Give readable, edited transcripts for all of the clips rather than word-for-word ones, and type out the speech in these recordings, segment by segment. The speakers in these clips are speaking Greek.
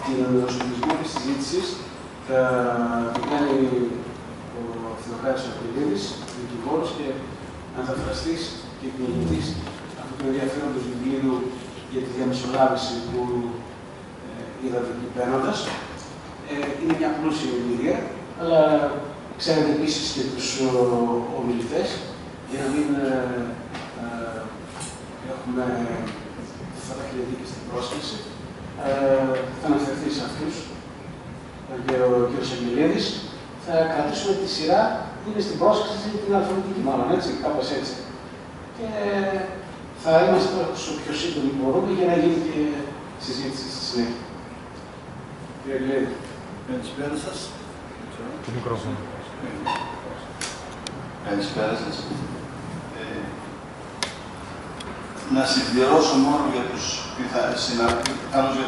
την οσμητισμό της συζήτησης θα την κάνει ο Θεοχάρης Απριλίδης, δικηγόρος και ανταφραστής και εκδηλωτής αυτού του ενδιαφέροντος βιβλίου για τη διαμεσολάβηση που είδατε εκεί παίρνοντας. Είναι μια πλούσια εμπειρία, αλλά ξέρετε επίσης και τους ομιλητές, για να μην έχουμε φωταχειριστεί και στην πρόσκληση. Θα αναφερθεί σε αυτούς και ο κ. Αγγελίδης. Θα κρατήσουμε τη σειρά που είναι στην πρόσκληση, την αλφαβητική μάλλον, έτσι, κάπως έτσι. Και θα είμαστε όσο πιο σύντομοι μπορούμε για να γίνει και συζήτηση στη συνέχεια. Κύριε Αγγελίδη. Καλησπέρα σας. Το μικρόφωνο. Καλησπέρα σας. Να συμπληρώσω μόνο για τους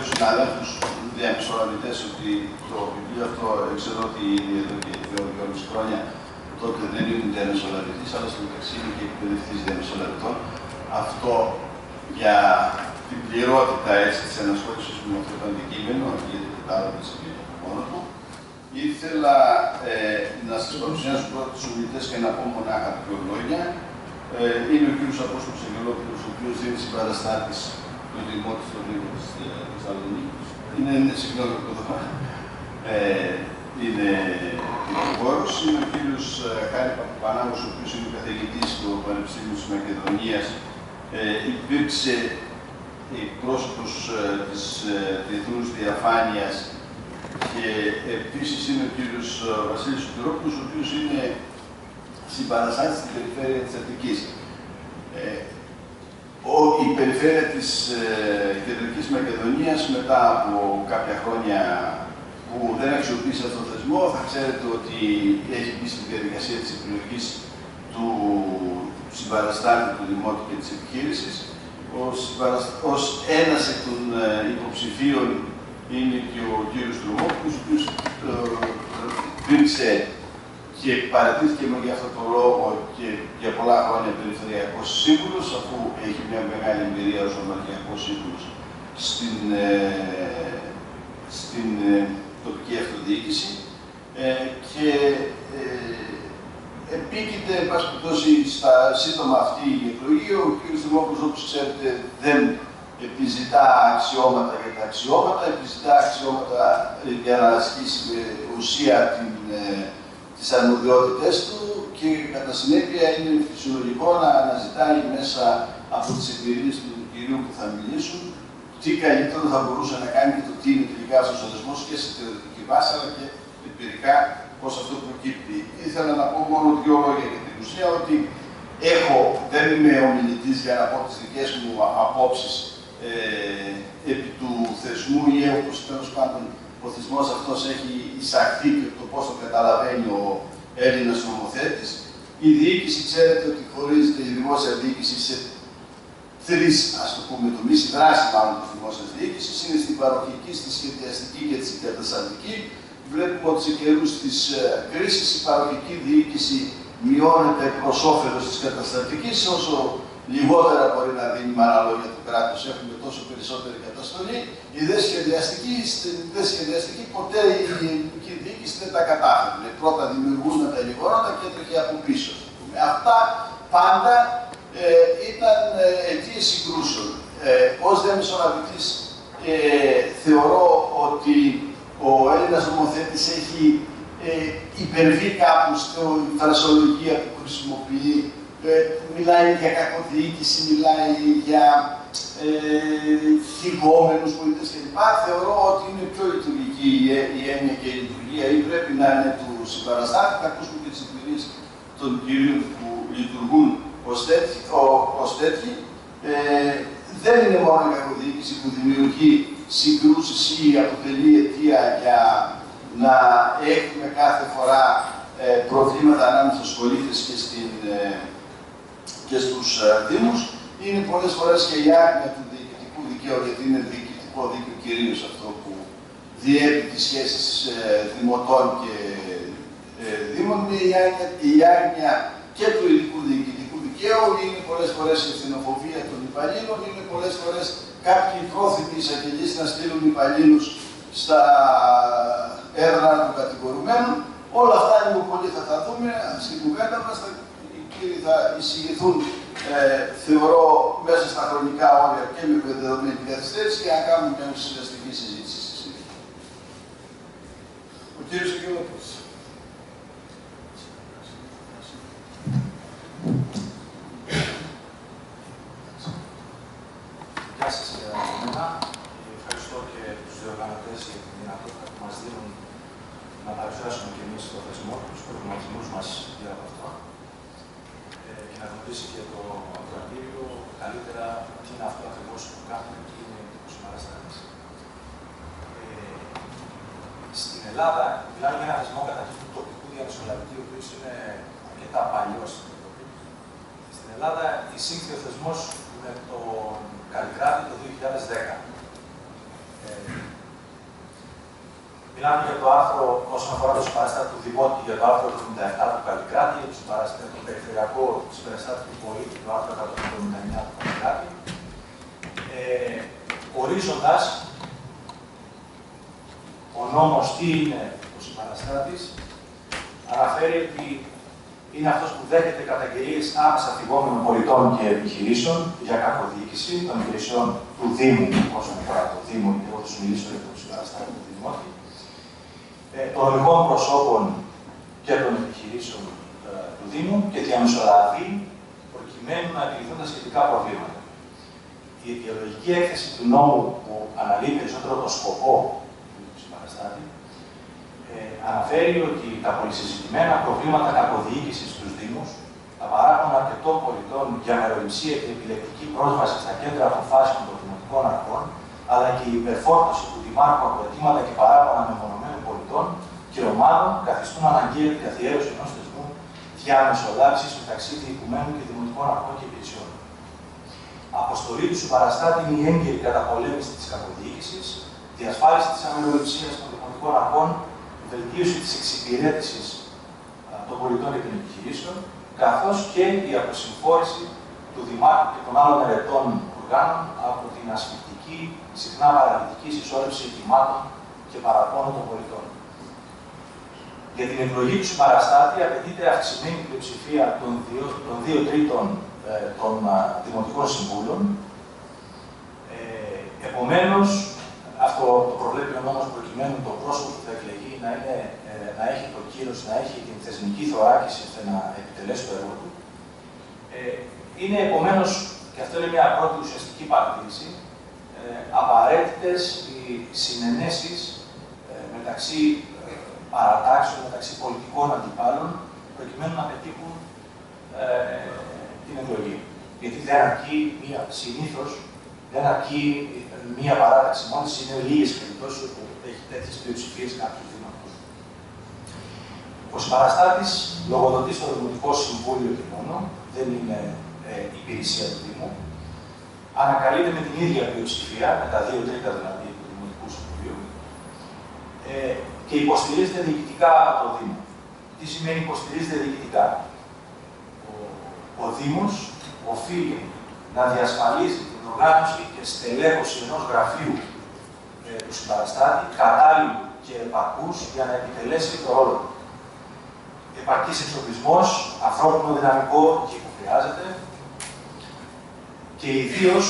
συναδέλφους διαμεσολαβητές ότι το βιβλίο αυτό ξέρω ότι είναι εδώ και 2,5 χρόνια. Τότε δεν ήμουν διαμεσολαβητής, αλλά στο μεταξύ είμαι και εκπαιδευτής διαμεσολαβητών. Αυτό για την πληρότητα της ενασχόλησης μου με αυτό το αντικείμενο, γιατί το άλλο δεν συμβαίνει μόνο του. Ήθελα να σας παρουσιάσω πρώτα τους ομιλητές και να πω μονάχα δύο λόγια. Είναι ο κ. Απόστολος Αγγελόπουλος, ο οποίος είναι συμπαραστάτης του Δημότης του Δήμου της Θεσσαλονίκης. Συγγνώμη, είναι δικηγόρος. Είναι ο κ. Χάρη Παπαπανάγος, ο οποίος είναι καθηγητής στο Πανεπιστήμιο της Μακεδονίας. Υπήρξε πρόσωπος της Διεθνούς Διαφάνειας και επίσης είναι ο κ. Βασίλης Σωτηρόπουλος, ο οποίος είναι συμπαραστάτης στην περιφέρεια της Αττικής. Η περιφέρεια της Κεντρικής Μακεδονίας, μετά από κάποια χρόνια που δεν αξιοποίησε αυτόν τον θεσμό, θα ξέρετε ότι έχει μπει στη διαδικασία της επιλογής του συμπαραστάτη του Δημότου και της επιχείρησης. Ως ένας εκ των υποψηφίων είναι και ο κύριος Τρομόπουλος, ο οποίος υπήρξε και παρατήθηκε για αυτόν τον λόγο και για πολλά χρόνια περιφερειακός σύμβουλος, αφού έχει μια μεγάλη εμπειρία ως ομαδιακός σύμβουλος στην τοπική αυτοδιοίκηση και επίκειται, εν πάση περιπτώσει, στα σύντομα αυτή η εκλογή. Ο κ. Δημόπουλος, όπως ξέρετε, δεν επιζητά αξιώματα για τα αξιώματα, επιζητά αξιώματα για να ασκήσει με ουσία τις αρμοδιότητες του και κατά συνέπεια είναι φυσιολογικό να αναζητάει μέσα από τις εμπειρίες του κυρίου που θα μιλήσουν τι καλύτερο θα μπορούσε να κάνει και το τι είναι τελικά αυτός ο δεσμός και σε θεωρητική βάση αλλά και εμπειρικά πώς αυτό προκύπτει. Ήθελα να πω μόνο δύο λόγια για την ουσία ότι δεν είμαι ομιλητής για να πω τις δικές μου απόψεις επί του θεσμού ή όπως τέλος πάντων ο θεσμός αυτός έχει εισαχθεί και το πώς το καταλαβαίνει ο Έλληνας νομοθέτης. Η διοίκηση, ξέρετε ότι χωρίζεται η δημόσια διοίκηση σε τρεις, ας το πούμε, τομείς. Η δράση μάλλον της δημόσιας διοίκησης είναι στην παροχική, στη σχεδιαστική και στην καταστατική. Βλέπουμε ότι σε καιρούς της κρίσης η παροχική διοίκηση μειώνεται προς όφελος της καταστατικής, όσο λιγότερα μπορεί να δίνει με άλλα λόγια του κράτους, έχουμε τόσο περισσότερη καταστολή. Η δε σχεδιαστική ποτέ η ελληνική διοίκηση δεν τα κατάφερε. Πρώτα δημιουργούν τα λιγόρωτα και έτρεχε από πίσω. Αυτά πάντα ήταν αιτίες συγκρούσεων. Ως διαμεσολαβητής θεωρώ ότι ο Έλληνας νομοθέτης έχει υπερβεί κάπου στη φρασιολογία που χρησιμοποιεί. Μιλάει για κακοδιοίκηση, μιλάει για θυγόμενους πολίτες κλπ. Θεωρώ ότι είναι πιο λειτουργική η έννοια και η λειτουργία ή πρέπει να είναι του συμπαραστάτη. Θα ακούσουμε και τις εμπειρίες των κυρίων που λειτουργούν ως τέτοιοι. Δεν είναι μόνο η κακοδιοίκηση που δημιουργεί συγκρούσεις ή αποτελεί αιτία για να έχουμε κάθε φορά προβλήματα ανάμεσα στους πολίτες και στους δήμους. Είναι πολλές φορές και η άγνοια του διοικητικού δικαίου, γιατί είναι διοικητικό δίκαιο κυρίως αυτό που διέπει τις σχέσεις δημοτών και δήμων. Η άγνοια και του ειδικού διοικητικού δικαίου, είναι πολλές φορές η ευθυνοφοβία των υπαλλήλων, είναι πολλές φορές κάποιοι πρόθυμοι εισαγγελείς να στείλουν υπαλλήλους στα έδρανα των κατηγορουμένων. Όλα αυτά λίγο πολύ θα τα δούμε στην κουβέντα μας. Οι κύριοι θα εισηγηθούν, θεωρώ, μέσα στα χρονικά όρια και με δεδομένη καθυστέρηση για να κάνουμε μια ουσιαστική συζήτηση στη συνέχεια. Ο κύριος Αγγελόπουλος. Γεια σας από μένα. Ευχαριστώ και τους διοργανωτές για τη δυνατότητα που μας δίνουν να παρουσιάσουμε και εμείς το θεσμό, τους προβληματισμούς μας για αυτό και να γνωρίσει και το ακροατήριο καλύτερα τι είναι αυτό ακριβώς που κάνουμε και είναι ο συμπαραστάτης. Στην Ελλάδα μιλάμε για ένα θεσμό καταρχήν του τοπικού διαμεσολαβητή, ο οποίος είναι αρκετά παλιός στην Ευρώπη. Στην Ελλάδα εισήχθη ο θεσμός με τον Καλλικράτη το 2010. Μιλάμε για το άρθρο, όσον αφορά το συμπαραστάτη του Δημότη, για το άρθρο 77 του Καλλικράτη, για το περιφερειακό συμπαραστάτη του Πολίτη, το άρθρο 179 του Καλλικράτη. Ορίζοντας ο νόμος τι είναι ο συμπαραστάτης, αναφέρει ότι είναι αυτός που δέχεται καταγγελίες άμεσα θυγόμενων πολιτών και επιχειρήσεων για κακοδιοίκηση των υπηρεσιών του Δήμου, όσον αφορά το Δήμο, και εγώ τους μιλήσω για τον συμπαραστάτη του Δημότη, των νομικών προσώπων και των επιχειρήσεων του Δήμου και διαμεσολαβεί προκειμένου να επιληθούν τα σχετικά προβλήματα. Η αιτιολογική έκθεση του νόμου που αναλύει περισσότερο το σκοπό του συμπαραστάτη αναφέρει ότι τα πολυσυζητημένα προβλήματα κακοδιοίκησης στους Δήμους, τα παράπονα αρκετών πολιτών για μεροληψία και επιλεκτική πρόσβαση στα κέντρα αποφάσεων των δημοτικών αρχών, αλλά και η υπερφόρτωση του Δημάρχου από αιτήματα και παράπονα μεμονωμένων πολιτών και ομάδων καθιστούν αναγκαία την καθιέρωση ενός θεσμού διαμεσολάβησης μεταξύ διοικουμένων και δημοτικών αρχών και υπηρεσιών. Αποστολή του συμπαραστάτη είναι η έγκαιρη καταπολέμηση της κακοδιοίκησης, διασφάλιση της αμεροληψίας των δημοτικών αρχών, βελτίωση της εξυπηρέτησης των πολιτών και των επιχειρήσεων, καθώς και η αποσυμφόρηση του Δημάρχου και των άλλων ερετών οργάνων από την ασφυκτική, συχνά παραλυτική συσσόρευση αιτημάτων και παραπώνων των πολιτών. Για την εκλογή του συμπαραστάτη απαιτείται αυξημένη πλειοψηφία των 2 τρίτων των Δημοτικών Συμβούλων. Επομένως, αυτό το προβλέπει ο νόμος προκειμένου το πρόσωπο που θα εκλεγεί να έχει το κύρος, να έχει την θεσμική θωράκιση ώστε να επιτελέσει το έργο του. Είναι επομένως, και αυτό είναι μια πρώτη ουσιαστική παρατήρηση, απαραίτητες οι συνενέσεις μεταξύ παρατάξεων, μεταξύ πολιτικών αντιπάλων, προκειμένου να πετύχουν την εκλογή. Γιατί δεν αρκεί συνήθως, δεν αρκεί μία παράταξη μόνη, είναι λίγες περιπτώσεις που έχει τέτοιες πλειοψηφίες κάποιου δήμαρχους. Ο συμπαραστάτης λογοδοτεί στο Δημοτικό Συμβούλιο και μόνο, δεν είναι υπηρεσία του Δήμου. Ανακαλείται με την ίδια πλειοψηφία, με τα 2 τρίτα δηλαδή του Δημοτικού Συμβουλίου, και υποστηρίζεται διοικητικά από το Δήμο. Τι σημαίνει υποστηρίζεται διοικητικά? Ο Δήμος οφείλει να διασφαλίζει την οργάνωση και στελέχωση ενός γραφείου του συμπαραστάτη, κατάλληλου και επαρκούς για να επιτελέσει το ρόλο του. Επαρκής εξοπλισμός, ανθρώπινο δυναμικό εκεί που χρειάζεται και ιδίως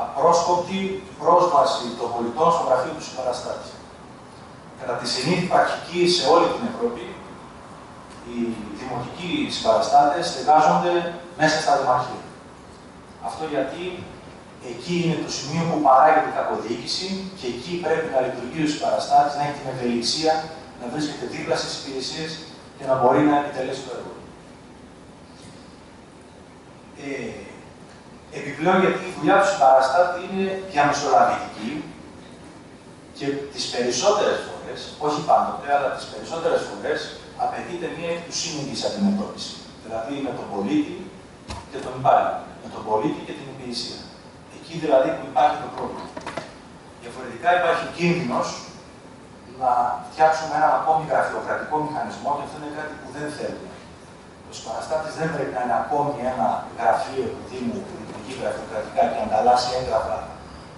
απρόσκοπτη πρόσβαση των πολιτών στο γραφείο του συμπαραστάτη. Κατά τη συνήθη πρακτική σε όλη την Ευρώπη, οι δημοτικοί συμπαραστάτες εργάζονται μέσα στα δημαρχία. Αυτό γιατί εκεί είναι το σημείο που παράγεται η κακοδιοίκηση και εκεί πρέπει να λειτουργεί ο συμπαραστάτης, να έχει την ευελιξία, να βρίσκεται δίπλα στις υπηρεσίες και να μπορεί να επιτελέσει το έργο. Επιπλέον, γιατί η δουλειά του συμπαραστάτη είναι διαμεσολαβητική και τις περισσότερες φορές, όχι πάντοτε, αλλά τις περισσότερες φορές απαιτείται μια εκ του σύνεγγυς αντιμετώπιση. Δηλαδή με τον πολίτη και τον υπάλληλο, με τον πολίτη και την υπηρεσία. Εκεί δηλαδή που υπάρχει το πρόβλημα. Διαφορετικά υπάρχει κίνδυνος να φτιάξουμε έναν ακόμη γραφειοκρατικό μηχανισμό και αυτό είναι κάτι που δεν θέλουμε. Ο συμπαραστάτης δεν πρέπει να είναι ακόμη ένα γραφείο του Δήμου που λειτουργεί γραφειοκρατικά και ανταλλάσσει έγγραφα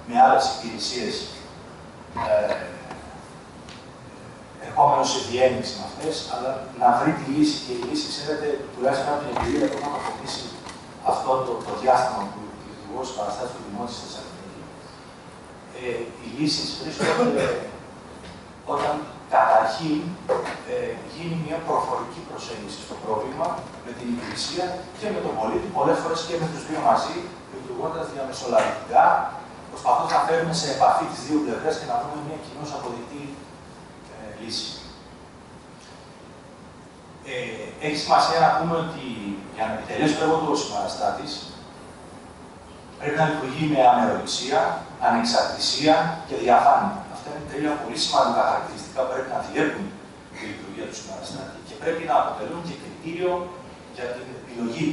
με άλλες υπηρεσίες μόνο σε διένυξη με αυτές, αλλά να βρει τη λύση. Και η λύση, ξέρετε, τουλάχιστον από την εμπειρία που έχουμε αποκτήσει αυτό το διάστημα που λειτουργώ στις παραστάσεις του Δημότης στη Θεσσαλονίκη. Οι λύσεις βρίσκονται όταν καταρχήν γίνει μια προφορική προσέγγιση στο πρόβλημα με την υπηρεσία και με τον πολίτη, πολλές φορές και με τους δύο μαζί, λειτουργώντας διαμεσολαβητικά, προσπαθώντας να φέρουμε σε επαφή τις δύο πλευρές και να βρούμε μια κοινώς αποδεκτή λύση. Έχει σημασία να πούμε ότι για να επιτελέσει το έργο του ο συμπαραστάτης πρέπει να λειτουργεί με αμεροληψία, ανεξαρτησία και διαφάνεια. Αυτά είναι τρία πολύ σημαντικά χαρακτηριστικά που πρέπει να διέπουν τη λειτουργία του συμπαραστάτη και πρέπει να αποτελούν και κριτήριο για την επιλογή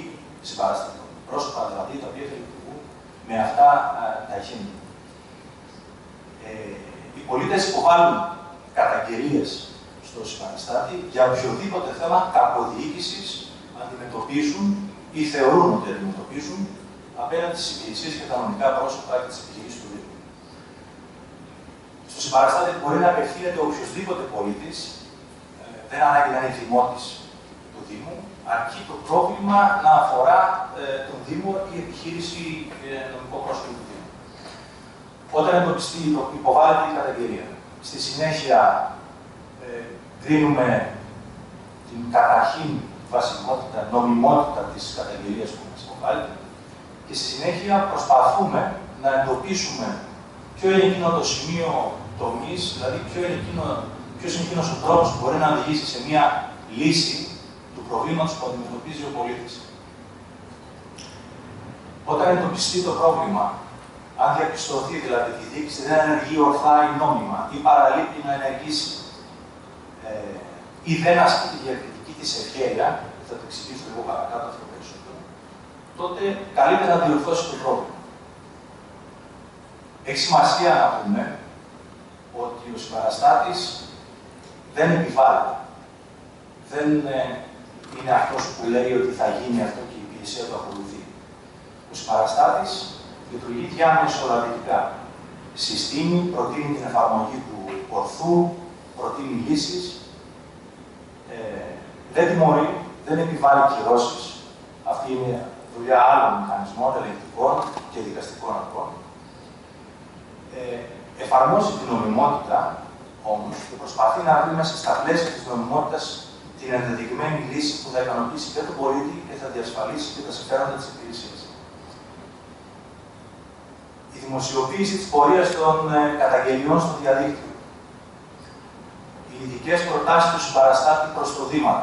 συμπαραστατών. Πρόσωπα δηλαδή τα οποία θα λειτουργούν με αυτά τα εχέγγυα. Οι πολίτες υποβάλλουν καταγγελίες στο συμπαραστάτη για οποιοδήποτε θέμα κακοδιοίκησης αντιμετωπίζουν ή θεωρούν ότι αντιμετωπίζουν απέναντι στις υπηρεσίες και τα νομικά πρόσωπα και τις επιχειρήσεις του Δήμου. Στο συμπαραστάτη μπορεί να απευθύνεται οποιοδήποτε πολίτης, δεν ανάγκη να είναι δημότης του Δήμου, αρκεί το πρόβλημα να αφορά τον Δήμο ή επιχείρηση νομικό πρόσωπο του Δήμου. Όταν εντοπιστεί, υποβάλλεται η καταγγελία. Στη συνέχεια, κρίνουμε την καταρχήν βασιμότητα, νομιμότητα της καταγγελίας που μας υποβάλλεται και στη συνέχεια προσπαθούμε να εντοπίσουμε ποιο είναι εκείνο το σημείο τομής, δηλαδή ποιος είναι εκείνος ο τρόπος που μπορεί να οδηγήσει σε μια λύση του προβλήματος που αντιμετωπίζει ο πολίτης. Όταν εντοπιστεί το πρόβλημα, αν διαπιστωθεί δηλαδή ότι η διοίκηση δεν ενεργεί ορθά ή νόμιμα ή παραλείπει να ενεργήσει ή δεν ασκεί τη διακριτική της ευχέρεια, θα το εξηγήσω λίγο παρακάτω αυτό περισσότερο, τότε καλύτερα να διορθώσει το πρόβλημα. Έχει σημασία να πούμε ότι ο συμπαραστάτης δεν επιβάλλει. Δεν είναι αυτός που λέει ότι θα γίνει αυτό και η υπηρεσία του ακολουθεί. Ο συμπαραστάτης λειτουργεί διαμεσολαβητικά. Συστήνει, προτείνει την εφαρμογή του ορθού, προτείνει λύσεις, δεν τιμωρεί, δεν επιβάλλει κυρώσεις. Αυτή είναι δουλειά άλλων μηχανισμών, ελεγκτικών και δικαστικών αρχών. Εφαρμόζει την νομιμότητα όμως και προσπαθεί να βρει μέσα στα πλαίσια της νομιμότητας την ενδεδειγμένη λύση που θα ικανοποιήσει και τον πολίτη και θα διασφαλίσει και τα συμφέροντα της υπηρεσίας. Η δημοσιοποίηση της πορείας των καταγγελιών στο διαδίκτυο. Οι ειδικές προτάσεις του συμπαραστάτη προς το Δήμα.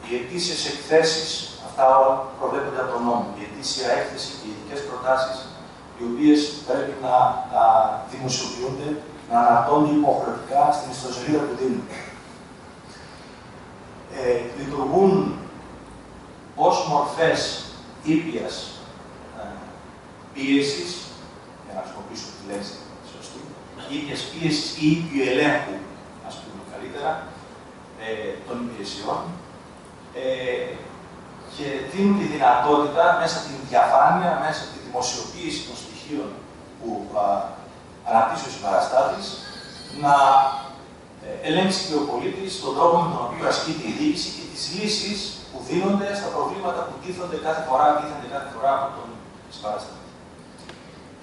Οι αιτήσιες εκθέσεις, αυτά όλα προβλέπονται από τον νόμο. Η αιτήσια έκθεση και οι ειδικές προτάσεις, οι οποίες πρέπει να δημοσιοποιούνται, να αναρτώνται υποχρεωτικά στην ιστοσελίδα του Δήμου. Λειτουργούν ως μορφές ήπιας πίεσης, για να χρησιμοποιήσω τη λέξη σωστή, ήπιας πίεσης ή ήπιου ελέγχου, ας πούμε καλύτερα, των υπηρεσιών, και δίνουν τη δυνατότητα μέσα από τη διαφάνεια, μέσα από τη δημοσιοποίηση των στοιχείων που αναπτύσσει ο συμπαραστάτης, να ελέγξει και ο πολίτης τον τρόπο με τον οποίο ασκείται η διοίκηση και τις λύσεις που δίνονται στα προβλήματα που τίθενται κάθε φορά από τον συμπαραστάτη.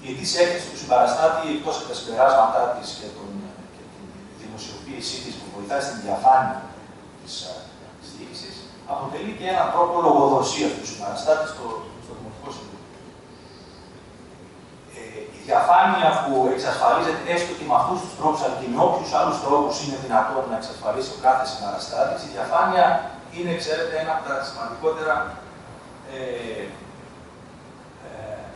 Η ετήσια έκθεση του συμπαραστάτη, εκτός από τα συμπεράσματά της και την δημοσιοποίησή της που βοηθάει στην διαφάνεια της διοίκησης, αποτελεί και έναν τρόπο λογοδοσίας του συμπαραστάτη στο Δημοτικό Συμβούλιο. Η διαφάνεια που εξασφαλίζεται έστω και με αυτούς τους τρόπους, αλλά και με όποιους άλλους τρόπους είναι δυνατόν να εξασφαλίσει ο κάθε συμπαραστάτης, η διαφάνεια είναι, ξέρετε, ένα από τα σημαντικότερα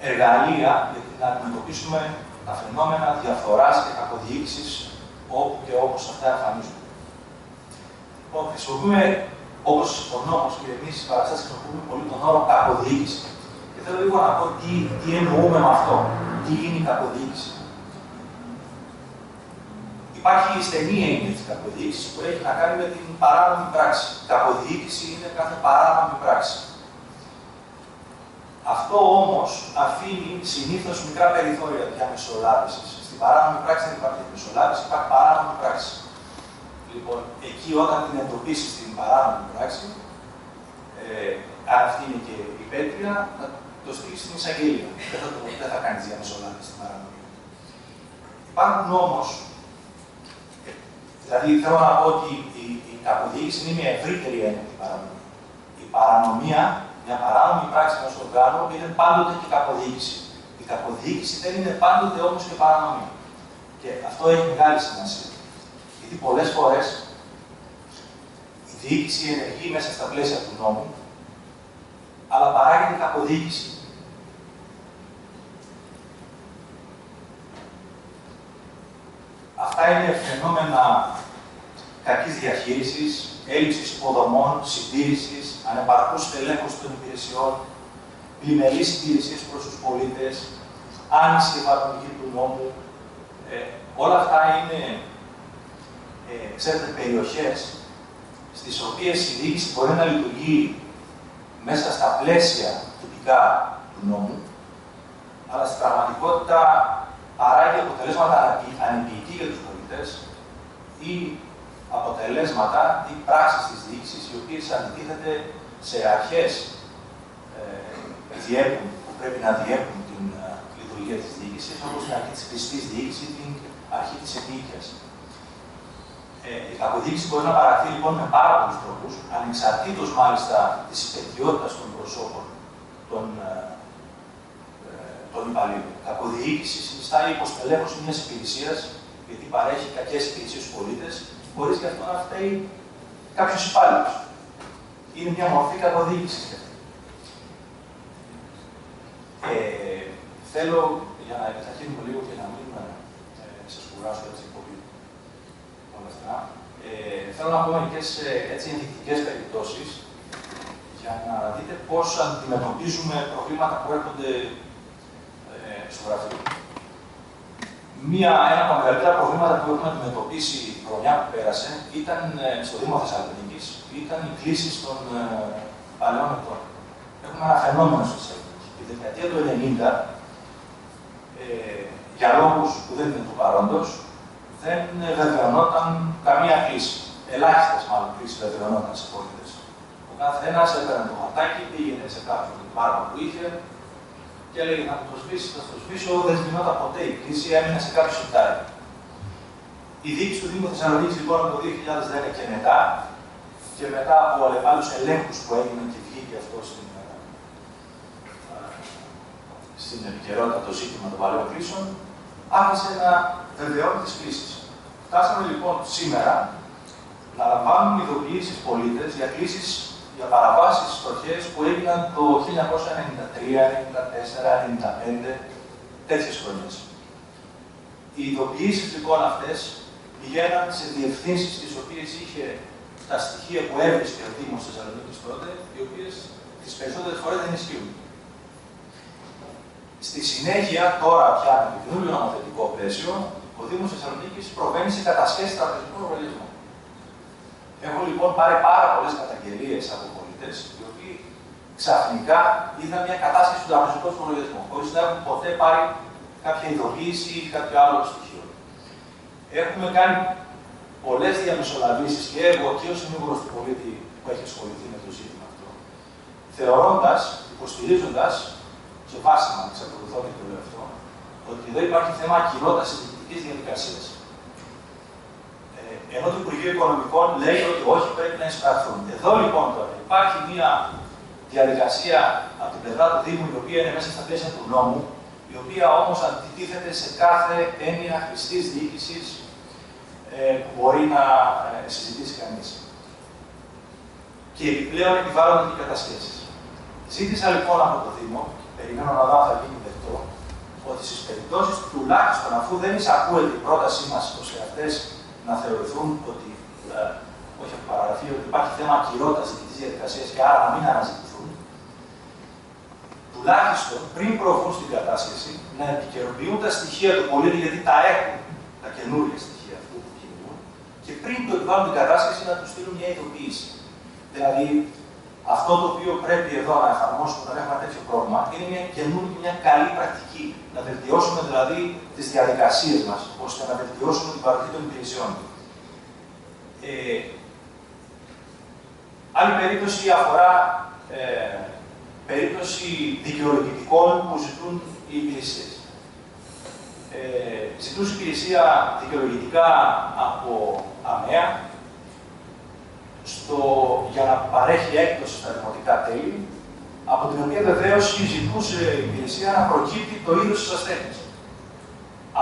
εργαλεία για να αντιμετωπίσουμε τα φαινόμενα διαφθοράς και κακοδιοίκησης όπου και όπως αυτά εμφανίζονται. Λοιπόν, χρησιμοποιούμε, όπως ο νόμος και εμείς στις παραστάσεις, χρησιμοποιούμε πολύ τον όρο κακοδιοίκηση. Και θέλω λίγο να πω τι εννοούμε με αυτό. Τι είναι η κακοδιοίκηση. Υπάρχει η στενή έννοια της κακοδιοίκησης που έχει να κάνει με την παράνομη πράξη. Η κακοδιοίκηση είναι κάθε παράνομη πράξη. Αυτό όμως αφήνει συνήθως μικρά περιθώρια διαμεσολάβησης. Στην παράνομη πράξη δεν υπάρχει διαμεσολάβηση, υπάρχει παράνομη πράξη. Λοιπόν, εκεί όταν την εντοπίσει την παράνομη πράξη, αν αυτή είναι και η πέτρια, θα το στείλει στην εισαγγελία. Δεν θα κάνει διαμεσολάβηση στην παρανομία. Υπάρχουν όμως, δηλαδή θέλω να πω ότι η κακοδιοίκηση είναι μια ευρύτερη έννοια από την παρανομία. Η παρανομία, μια παράνομη πράξη ενός οργάνου, είναι πάντοτε και κακοδιοίκηση. Η κακοδιοίκηση δεν είναι πάντοτε όμως και παρανομία. Και αυτό έχει μεγάλη σημασία. Γιατί πολλές φορές η διοίκηση ενεργεί μέσα στα πλαίσια του νόμου, αλλά παράγεται κακοδιοίκηση. Αυτά είναι φαινόμενα κακής διαχείρισης, έλλειψης υποδομών, συντήρησης, ανεπαρκούς στελέχους των υπηρεσιών, πλημελείς υπηρεσίες προς τους πολίτες, άνηση εφαρμογή του νόμου. Όλα αυτά είναι, ξέρετε, περιοχές στις οποίες η διοίκηση μπορεί να λειτουργεί μέσα στα πλαίσια τυπικά του νόμου, αλλά στην πραγματικότητα παράγει αποτελέσματα ανεπιειτή για τους πολίτες ή αποτελέσματα ή πράξεις της διοίκησης οι οποίες αντιτίθεται σε αρχές που πρέπει να διέπουν την λειτουργία της διοίκησης, όπως την αρχή της χρηστής διοίκησης ή την αρχή της επίοικιας. Η κακοδιοίκηση μπορεί να παραχθεί λοιπόν με πάρα πολλούς τρόπους, ανεξαρτήτως μάλιστα της υπερτιότητας των προσώπων των υπαλλήλων. Η κακοδιοίκηση συνιστά η υποστελέχωση μιας υπηρεσίας, γιατί παρέχει κακές υπηρεσίες στους πολίτες, χωρίς και αυτό να φταίει κάποιος υπάλληλος. Είναι μια μορφή κακοδιοίκησης. Θέλω, για να επιταχύνουμε λίγο και να μην σας κουράσω έτσι πολύ όλα αυτά, θέλω να πω μερικές ενδεικτικές περιπτώσεις για να δείτε πώς αντιμετωπίζουμε προβλήματα που έρχονται στο γραφείο. Ένα από τα μεγαλύτερα προβλήματα που έχουμε αντιμετωπίσει η χρονιά που πέρασε ήταν στο Δήμο Θεσσαλονίκης, ήταν οι κλήσεις των παλαιών ετών. Έχουμε ένα φαινόμενο στη Θεσσαλονίκη. Τη δεκαετία του 90, για λόγους που δεν είναι του παρόντος, δεν βεβαιωνόταν καμία κλήση. Ελάχιστες μάλλον κλήσεις βεβαιωνόταν σε πολίτες. Ο καθένας έπαιρνε το χαρτάκι, πήγαινε σε κάποιον πάρκο που είχε και έλεγε θα το σβήσει, θα το σβήσω. Δεν σβηνόταν ποτέ η κλήση, έμεινε σε κάποιο σιρτάρι. Η διοίκηση του Δήμου Θεσσαλονίκης λοιπόν από το 2010 και μετά από αλλεπάλληλους ελέγχους που έγιναν και βγήκε αυτό στην επικαιρότητα το ζήτημα των παλαιών κλήσεων, άρχισε να βεβαιώνει τις κλήσεις. Φτάσαμε λοιπόν σήμερα να λαμβάνουν ειδοποιήσεις πολίτες για κλήσεις για παραβάσεις στοχές που έγιναν το 1993, 1994, 1995, τέτοιες χρονιές. Οι ειδοποιήσεις λοιπόν αυτές πηγαίναν σε διευθύνσεις τις οποίες είχε τα στοιχεία που έβρισκε ο Δήμος Θεσσαλονίκης τότε, οι οποίες τις περισσότερες φορές δεν ισχύουν. Στη συνέχεια, τώρα πια με το καινούριο νομοθετικό πλαίσιο, ο Δήμος Θεσσαλονίκης προβαίνει σε κατασχέσεις τραπεζικών λογαριασμών. Έχω λοιπόν πάρει πάρα πολλές καταγγελίες από πολίτες, οι οποίοι ξαφνικά είδαν μια κατάσχεση του τραπεζικού του λογαριασμού, χωρίς να έχουν ποτέ πάρει κάποια ειδοποίηση ή κάποιο άλλο στοιχείο. Έχουμε κάνει πολλές διαμεσολαβήσεις και εγώ και ο συνήγορος του πολίτη που έχει ασχοληθεί με το ζήτημα αυτό, θεωρώντας, υποστηρίζοντας, και βάση να εξακολουθώ και το λέω αυτό, ότι εδώ υπάρχει θέμα ακυρότητας της διοικητικής διαδικασίας. Ενώ το Υπουργείο Οικονομικών λέει ότι όχι, πρέπει να εισπραχθούν. Εδώ λοιπόν τώρα υπάρχει μια διαδικασία από την πλευρά του Δήμου, η οποία είναι μέσα στα πλαίσια του νόμου, η οποία όμως αντιτίθεται σε κάθε έννοια χρηστής διοίκησης που μπορεί να συζητήσει κανείς. Και επιπλέον επιβάλλονται και κατασχέσεις. Ζήτησα λοιπόν από το Δήμο, περιμένω να δω αν θα γίνει δεκτό, ότι στις περιπτώσεις τουλάχιστον αφού δεν εισακούεται η πρότασή μας ώστε αυτές να θεωρηθούν ότι, όχι από παραγραφή, ότι υπάρχει θέμα ακυρότητας διοικητικής διαδικασίας και άρα να μην αναζητηθούν, τουλάχιστον πριν προβούν στην κατάσχεση, να επικαιροποιούν τα στοιχεία του πολίτη, γιατί τα έχουν τα καινούργια στοιχεία αυτού που κινούν, και πριν το επιβάλλουν την κατάσχεση να του στείλουν μια ειδοποίηση. Δηλαδή, αυτό το οποίο πρέπει εδώ να εφαρμόσουμε όταν έχουμε τέτοιο πρόβλημα είναι μια καινούργια, μια καλή πρακτική. Να βελτιώσουμε δηλαδή τις διαδικασίες μας, ώστε να βελτιώσουμε την παροχή των υπηρεσιών. Άλλη περίπτωση αφορά περίπτωση δικαιολογητικών που ζητούν οι υπηρεσίες. Ζητούν υπηρεσία δικαιολογητικά από ΑΜΕΑ για να παρέχει έκπτωση στα δημοτικά τέλη, από την οποία βεβαίως ζητούσε η υπηρεσία να προκύπτει το είδος της ασθένειας.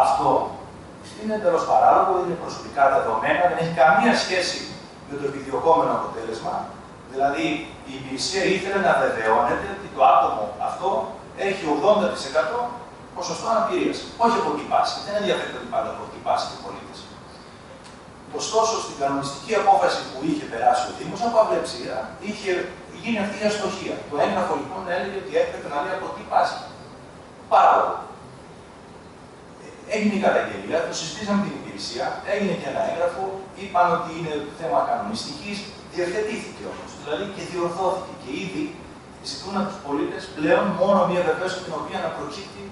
Αυτό είναι εντελώς παράλογο, είναι προσωπικά δεδομένα, δεν έχει καμία σχέση με το επιδιωκόμενο αποτέλεσμα. Δηλαδή, η υπηρεσία ήθελε να βεβαιώνεται ότι το άτομο αυτό έχει 80% ποσοστό αναπηρίας. Όχι από τι πάσχει. Δεν ενδιαφέρεται ότι πάντα από τι πάσχει οι πολίτες. Ωστόσο, στην κανονιστική απόφαση που είχε περάσει ο Δήμος, από αυλεψία, είχε γίνει αυτή η αστοχία. Το έγγραφο λοιπόν έλεγε ότι έπρεπε να λέει από τι πάσχει. Παράλογο. Έγινε η καταγγελία, το συζητήσαμε την υπηρεσία, έγινε και ένα έγγραφο, είπαν ότι είναι θέμα κανονιστικής, διευθετήθηκε όμως. Δηλαδή και διορθώθηκε. Και ήδη ζητούν από τους πολίτες πλέον μόνο μία βεβαίωση από την οποία να προκύπτει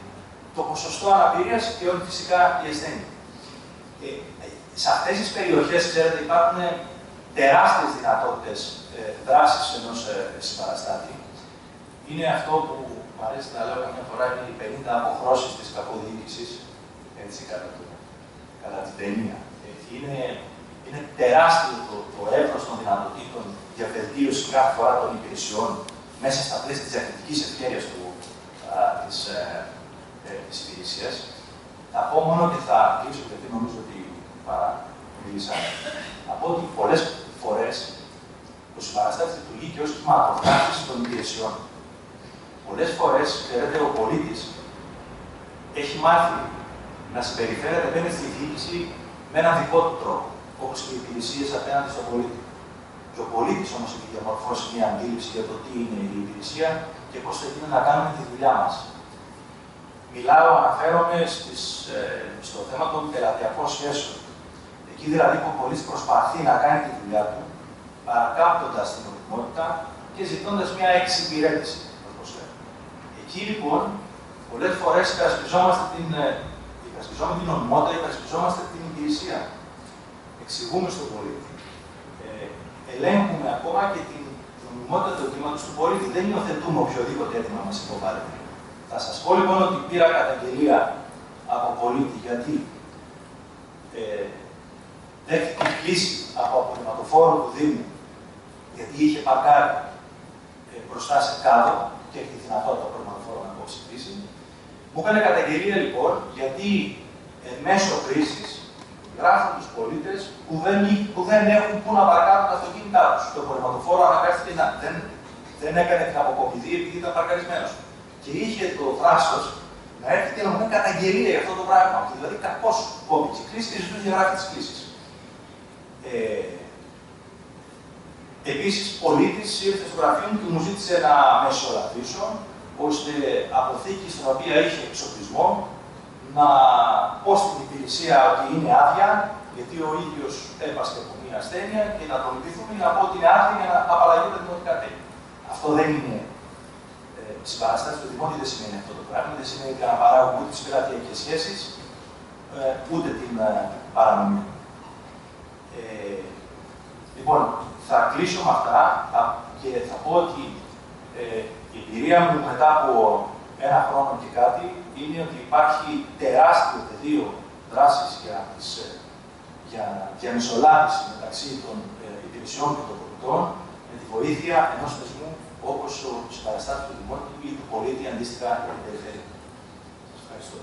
το ποσοστό αναπηρίας και όχι φυσικά η ασθένεια. Σε αυτές τις περιοχές, ξέρετε, υπάρχουν τεράστιες δυνατότητες δράσης ενός συμπαραστάτη. Είναι αυτό που μου αρέσει να λέω καμιά φορά, είναι οι 50 αποχρώσεις της κακοδιοίκησης, έτσι κατά την ταινία. Είναι τεράστιο το εύρος των δυνατοτήτων για βελτίωση κάθε φορά των υπηρεσιών μέσα στα πλαίσια της διακριτικής ευχέρειας της υπηρεσίας. Θα πω μόνο και θα κλείσω, γιατί νομίζω ότι παραμίλησα. Να πω ότι πολλές φορές το συμπαραστάτη λειτουργεί και ως ματοφράχτης των υπηρεσιών. Πολλές φορές, ξέρετε, ο πολίτης έχει μάθει να συμπεριφέρεται απέναντι στη διοίκηση με έναν δικό του τρόπο, όπως και οι υπηρεσίες απέναντι στον πολίτη. Και ο πολίτης όμως έχει διαμορφώσει μια αντίληψη για το τι είναι η υπηρεσία και πώς θα γίνει να κάνουμε τη δουλειά μας. Αναφέρομαι στο θέμα των πελατειακών σχέσεων. Εκεί δηλαδή που ο πολίτης προσπαθεί να κάνει τη δουλειά του, παρακάμπτοντας την νομιμότητα και ζητώντας μια εξυπηρέτηση, όπως λέμε. Εκεί λοιπόν, πολλές φορές υπερασπιζόμαστε την νομιμότητα, υπερασπιζόμαστε την υπηρεσία. Εξηγούμε στον πολίτη. Ελέγχουμε ακόμα και την νομιμότητα του αιτήματος του πολίτη. Δεν υιοθετούμε οποιοδήποτε αίτημα μας υποβάλλεται. Θα σας πω λοιπόν ότι πήρα καταγγελία από πολίτη γιατί δέχτηκε κλίση από απορριμματοφόρο του Δήμου, γιατί είχε παρκάρει μπροστά σε κάδο και έχει τη δυνατότητα ο απορριμματοφόρο να κόψει κλίση. Μου έκανε καταγγελία λοιπόν γιατί εν μέσω κρίσης γράφουν τους πολίτες που δεν έχουν πού να παρκάρουν τα αυτοκίνητά τους. Το απορριμματοφόρο αναγκάστηκε δεν έκανε την αποκομιδή επειδή ήταν παρκαρισμένος. Και είχε το θράσος να έρθει και να μου κάνει καταγγελία για αυτό το πράγμα. Δηλαδή, κακώς κόβει η κλίση και ζητούσε διαγράφη της κλίσης. Επίσης, πολίτης ήρθε στο γραφείο μου και μου ζήτησε να μεσολαβήσω, ώστε αποθήκη στην οποία είχε εξοπλισμό να πω στην υπηρεσία ότι είναι άδεια, γιατί ο ίδιος έπασχε από μια ασθένεια και να τον λυπηθούμε για να πω ότι είναι άδεια για να απαλλαγεί τα δημοτικά τέλη. Αυτό δεν είναι συμπαραστάτη του δημότη, δεν σημαίνει αυτό το πράγμα, δεν σημαίνει ότι να παράγουμε ούτε τις πελατειακές σχέσεις, ούτε την παρανομία. Λοιπόν, θα κλείσω με αυτά και θα πω ότι η εμπειρία μου μετά από ένα χρόνο και κάτι είναι ότι υπάρχει τεράστιο πεδίο δράσης για διαμεσολάβηση μεταξύ των υπηρεσιών και των πολιτών με τη βοήθεια ενός θεσμού όπως ο συμπαραστάτης του δημότου ή του πολίτη αντίστοιχα για την περιφέρεια. Σας ευχαριστώ.